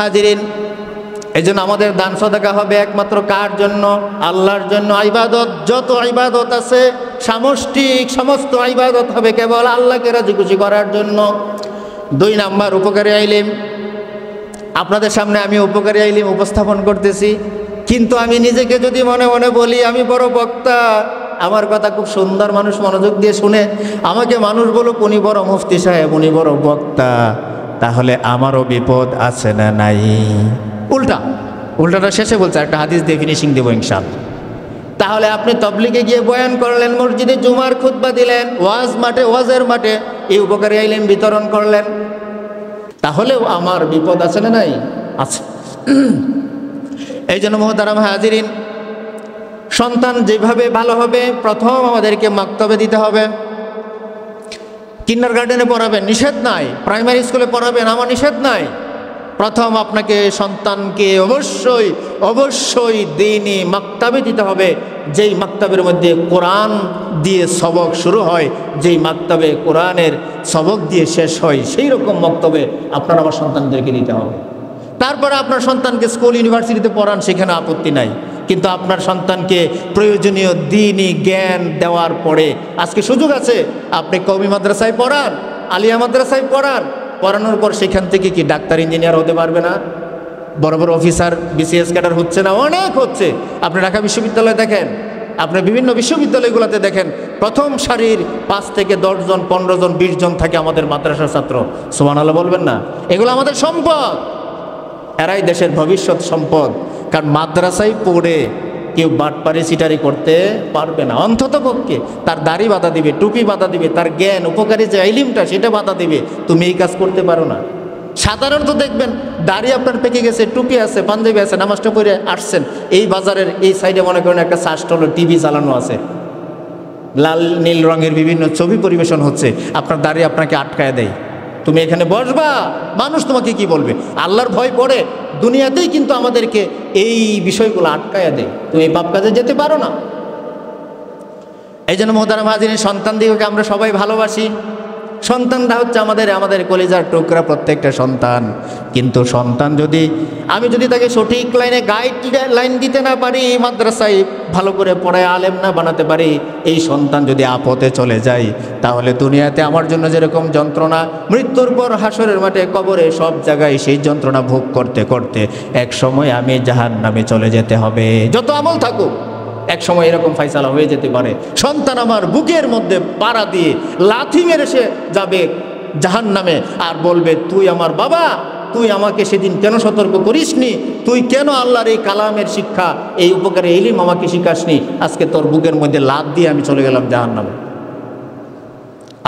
হাজিরিন, এই জন্য আমাদের দান সদকা হবে একমাত্র কার জন্য? আল্লাহর জন্য। ইবাদত, যত ইবাদত আছে সামষ্টিক সমস্ত ইবাদত হবে কেবল আল্লাহকে রাজি খুশি করার জন্য। 2 নাম্বার উপকারী ইলম। আপনাদের সামনে আমি উপকারী ইলম উপস্থাপন করতেছি, কিন্তু আমি নিজেকে যদি মনে মনে বলি আমি বড় বক্তা, আমার কথা খুব সুন্দর মানুষ মনোযোগ দিয়ে শুনে, আমাকে মানুষ বলুক উনি বড় মুফতি সাহেব, উনি বড় বক্তা, তাহলে আমারও বিপদ আছে না নাই? উল্টাটা শেষে বলছে, একটা হাদিস দিয়ে ফিনিশিং দেবো ইনশাআল্লাহ। তাহলে আপনি তবলিগে গিয়ে বয়ান করলেন, মসজিদে জুমার খুতবা দিলেন, ওয়াজের মাঠে এই উপকারী ইলম বিতরণ করলেন, তাহলেও আমার বিপদ আছে না নাই? আছে। এই জন্য মুহতারাম হাজিরিন, সন্তান যেভাবে ভালো হবে, প্রথম আমাদেরকে মাক্তবে দিতে হবে। কিন্ডারগার্টেনে পড়াবেন, নিষেধ নাই। প্রাইমারি স্কুলে পড়াবেন, আমার নিষেধ নাই। প্রথম আপনাকে সন্তানকে অবশ্যই অবশ্যই দ্বীনি মাক্তবে দিতে হবে, যেই মাক্তবের মধ্যে কোরআন দিয়ে সবক শুরু হয়, যেই মাক্তবে কোরআনের সবক দিয়ে শেষ হয়, সেই রকম মাক্তবে আপনার আমার সন্তানদেরকে দিতে হবে। তারপরে আপনার সন্তানকে স্কুল ইউনিভার্সিটিতে পড়ান, সেখানে আপত্তি নাই, কিন্তু আপনার সন্তানকে প্রয়োজনীয় দ্বীনি জ্ঞান দেওয়ার পরে, আজকে সুযোগ আছে, আপনি কওমি মাদ্রাসায় পড়ান, আলিয়া মাদ্রাসায় পড়ান, পড়ানোর পর সেখান থেকে কি ডাক্তার ইঞ্জিনিয়ার হতে পারবে না? বড় বড় অফিসার বিসিএস ক্যাডার হচ্ছে না? অনেক হচ্ছে। আপনি ঢাকা বিশ্ববিদ্যালয়ে দেখেন, আপনি বিভিন্ন বিশ্ববিদ্যালয়গুলোতে দেখেন, প্রথম সারির 5 থেকে 10 জন, 15 জন, 20 জন থাকে আমাদের মাদ্রাসার ছাত্র। সুবহানাল্লাহ বলবেন না? এগুলো আমাদের সম্পদ, এরাই দেশের ভবিষ্যৎ সম্পদ। কারণ মাদ্রাসায় পড়ে কেউ বাটপারি সিটারি করতে পারবে না, অন্তত পক্ষে তার দাড়ি বাধা দিবে, টুপি বাধা দিবে, তার জ্ঞান উপকারী যে ইলমটা সেটা বাধা দিবে। তুমি এই কাজ করতে পারো না, সাধারণত দেখবেন দাড়ি আপনার পেকে গেছে, টুপি আছে, পাঞ্জাবি আছে, নামাজটা পড়ে আসছেন, এই বাজারের এই সাইডে মনে করেন একটা শাস্টল টিভি চালানো আছে, লাল নীল রঙের বিভিন্ন ছবি পরিবেশন হচ্ছে, আপনার দাড়ি আপনাকে আটকায় দেয়, তুমি এখানে বসবা, মানুষ তোমাকে কি বলবে। আল্লাহর ভয় পড়ে দুনিয়াতেই কিন্তু আমাদেরকে এই বিষয়গুলো আটকায় দেয়, তুমি এই পাপ কাজে যেতে পারো না। এই জন্য মোহতারাম হাজিরিন, সন্তান দিগকে আমরা সবাই ভালোবাসি। সন্তানটা হচ্ছে আমাদের কলিজার টুকরা, প্রত্যেকটা সন্তান। কিন্তু সন্তান যদি আমি তাকে সঠিক লাইনে গাইডলাইন দিতে না পারি, মাদ্রাসায় ভালো করে পড়ায় আলেম না বানাতে পারি, এই সন্তান যদি আপদে চলে যায়, তাহলে দুনিয়াতে আমার জন্য যেরকম যন্ত্রণা, মৃত্যুর পর হাসরের মাঠে, কবরে, সব জায়গায় সেই যন্ত্রণা ভোগ করতে করতে এক সময় আমি জাহান্নামে চলে যেতে হবে। যত আমল থাকুক, এক সময় এরকম ফাইসালা হয়ে যেতে পারে, সন্তান আমার বুকের মধ্যে পাড়া দিয়ে লাথি মেরে সে যাবে জাহান্নামে, আর বলবে, তুই আমার বাবা, তুই আমাকে সেদিন কেন সতর্ক করিসনি, তুই কেন আল্লাহর এই কালামের শিক্ষা, এই উপকারে ইলম আমাকে শিখাসনি, আজকে তোর বুকের মধ্যে লাথ দিয়ে আমি চলে গেলাম জাহান্নামে।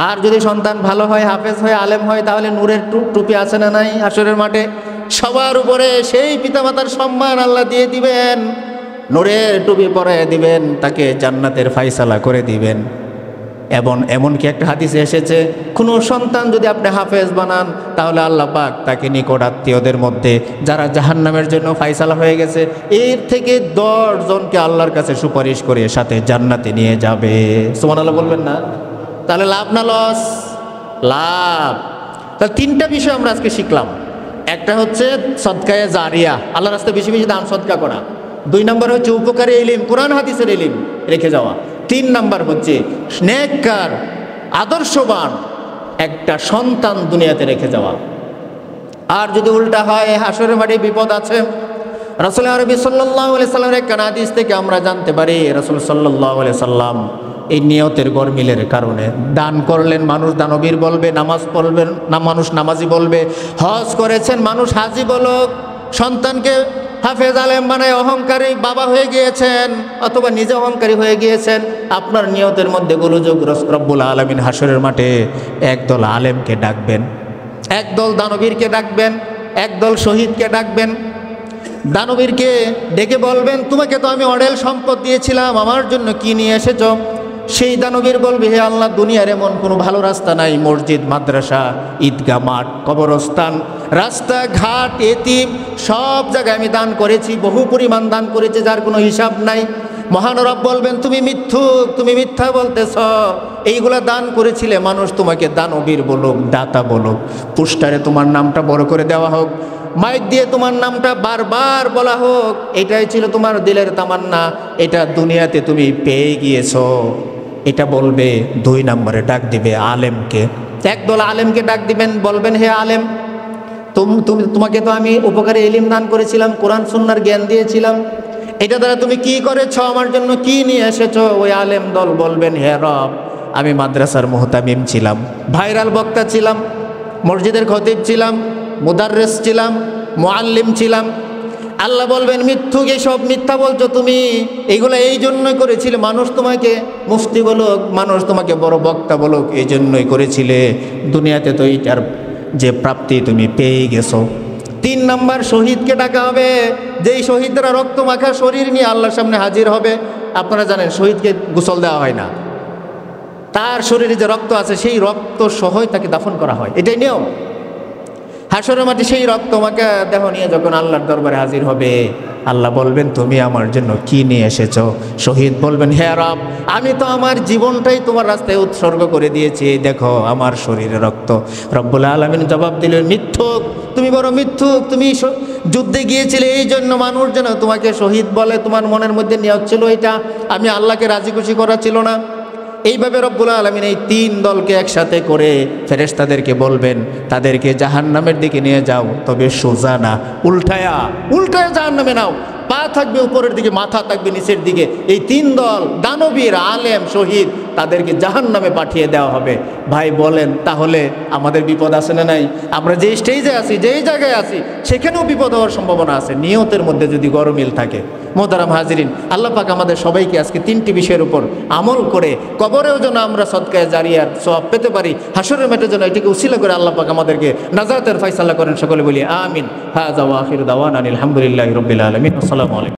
আর যদি সন্তান ভালো হয়, হাফেজ হয়, আলেম হয়, তাহলে নূরের টুপি আছে না নাই হাসরের মাঠে, সবার উপরে সেই পিতামাতার সম্মান আল্লাহ দিয়ে দিবেন, নূরের টুপি পরায় দিবেন, তাকে জান্নাতের ফাইসালা করে দিবেন। এবং এমনকি একটা হাদিসে এসেছে, কোনো সন্তান যদি আপনি হাফেজ বানান, তাহলে আল্লাহ পাক তাকে নিকট আত্মীয়দের মধ্যে যারা জাহান্নামের জন্য ফাইসালা হয়ে গেছে, এর থেকে 10 জনকে আল্লাহর কাছে সুপারিশ করে সাথে জান্নাতে নিয়ে যাবে। সুবহানাল্লাহ বলবেন না? তাহলে লাভ না লস? লাভ। তাহলে 3টা বিষয় আমরা আজকে শিখলাম। একটা হচ্ছে সদকায়ে জারিয়া, আল্লাহর রাস্তায় বেশি বেশি দান সদকা করা। 2 নম্বর হচ্ছে উপকারী ইলম, কোরআন হাদিসের ইলম রেখে যাওয়া। 3 নম্বর হচ্ছে নেককার, আদর্শবান একটা সন্তান দুনিয়াতে রেখে যাওয়া। আর যদি উল্টা হয়, হাসরের মাঠে বিপদ আছে। রাসূল আরবি সাল্লাল্লাহু আলাইহি সাল্লামের এক হাদিস থেকে আমরা জানতে পারি, রাসূল সাল্লাল্লাহু আলাইহি সাল্লাম এই নিয়তের গরমিলের কারণে দান করলেন, মানুষ দানবীর বলবে, নামাজ পড়বেন না মানুষ নামাজি বলবে, হজ করেছেন মানুষ হাজি বলুক, সন্তানকে হাফেজ আলেম বানায় অহংকারী বাবা হয়ে গিয়েছেন, অথবা নিজে অহংকারী হয়ে গিয়েছেন, আপনার নিয়তের মধ্যে গোলযোগ। রব্বুল আলামিন হাসরের মাঠে একদল আলেমকে ডাকবেন, একদল দানবীরকে ডাকবেন, একদল শহীদকে ডাকবেন। দানবীরকে ডেকে বলবেন, তোমাকে তো আমি অঢেল সম্পদ দিয়েছিলাম, আমার জন্য কি নিয়ে এসেছ? সেই দানবীর বলবে, হে আল্লাহ, দুনিয়ার এমন কোনো ভালো রাস্তা নাই, মসজিদ, মাদ্রাসা, ঈদগাহ মাঠ, কবরস্থান, রাস্তাঘাট, এতিম, সব জায়গায় আমি দান করেছি, বহু পরিমাণ দান করেছি, যার কোনো হিসাব নাই। মহান রব বলবেন, তুমি মিথ্যুক, তুমি মিথ্যা বলতেছ, এইগুলা দান করেছিলে, মানুষ তোমাকে দানবীর বলুক, দাতা বলুক, পোস্টারে তোমার নামটা বড় করে দেওয়া হোক, মাইক দিয়ে তোমার নামটা বারবার বলা হোক, এটাই ছিল তোমার দিলের তামান্না, এটা দুনিয়াতে তুমি পেয়ে গিয়েছো। এটা বলবে। 2 নম্বরে ডাক দিবে আলেমকে, একদল আলেমকে ডাক দিবেন, বলবেন, হে আলেম, তোমাকে তো আমি উপকারী ইলম দান করেছিলাম, কোরআন সুন্নাহর জ্ঞান দিয়েছিলাম, এটা দ্বারা তুমি কি করেছো, আমার জন্য কি নিয়ে এসেছো? ওই আলেম দল বলবেন, হে রব, আমি মাদ্রাসার মুহতামিম ছিলাম, ভাইরাল বক্তা ছিলাম, মসজিদের খতিব ছিলাম, মুদাররিস ছিলাম, মুআল্লিম ছিলাম। আল্লাহ বলবেন, মিথ্যুক, এসব মিথ্যা বলছো তুমি, এইগুলো এই জন্যই করেছিলে, মানুষ তোমাকে মুফতি বলুক, মানুষ তোমাকে বড় বক্তা বলুক, এই জন্যই করেছিলে, দুনিয়াতে তো এইটার যে প্রাপ্তি তুমি পেয়ে গেছো। 3 নম্বর শহীদকে ডাকা হবে, যেই শহীদরা রক্ত মাখা শরীর নিয়ে আল্লাহর সামনে হাজির হবে। আপনারা জানেন, শহীদকে গোসল দেওয়া হয় না, তার শরীরে যে রক্ত আছে সেই রক্ত সহই তাকে দাফন করা হয়, এটাই নিয়ম। হাসরের মাঠে সেই রক্ত মাখা দেহ নিয়ে যখন আল্লাহর দরবারে হাজির হবে, আল্লাহ বলবেন, তুমি আমার জন্য কি নিয়ে এসেছো? শহীদ বলবেন, হে রব, আমি তো আমার জীবনটাই তোমার রাস্তায় উৎসর্গ করে দিয়েছি, দেখো আমার শরীরে রক্ত। রব্বুল আলামিন জবাব দিলেন, মিথ্যুক, তুমি বড় মিথ্যুক, তুমি যুদ্ধে গিয়েছিলে, এই জন্য মানুষ যেন তোমাকে শহীদ বলে, তোমার মনের মধ্যে নিয়ত ছিল এটা, আমি আল্লাহকে রাজি খুশি করা ছিল না। এইভাবে রব্বুল আলামিন এই 3 দলকে একসাথে করে ফেরেশতাদেরকে বলবেন, তাদেরকে জাহান্নামের দিকে নিয়ে যাও, তবে সোজা না, উল্টায়া জাহান্নামে নাও, পা থাকবে উপরের দিকে, মাথা থাকবে নিচের দিকে। এই 3 দল, দানবীর, আলেম, শহীদ, তাদেরকে জাহান্নামে পাঠিয়ে দেওয়া হবে। ভাই বলেন তাহলে আমাদের বিপদ আছে না নাই? আমরা যে স্টেজে আছি, যেই জায়গায় আছি, সেখানেও বিপদ হওয়ার সম্ভাবনা আছে নিয়তের মধ্যে যদি গরমিল থাকে। মোহতারাম হাজিরিন, আল্লাহ পাক আমাদের সবাইকে আজকে 3টি বিষয়ের উপর আমল করে কবরেও যেন আমরা সদকায়ে জারিয়ার সওয়াব পেতে পারি, হাসরের মাঠে যেন এটিকে উসিলা করে আল্লাহ পাক আমাদেরকে নাজাতের ফয়সালা করেন। সকলে বলি আমিন। হাযা ওয়া আখিরু দাওয়ানা আলহামদুলিল্লাহি রাব্বিল আলামিন। আসসালামু আলাইকুম।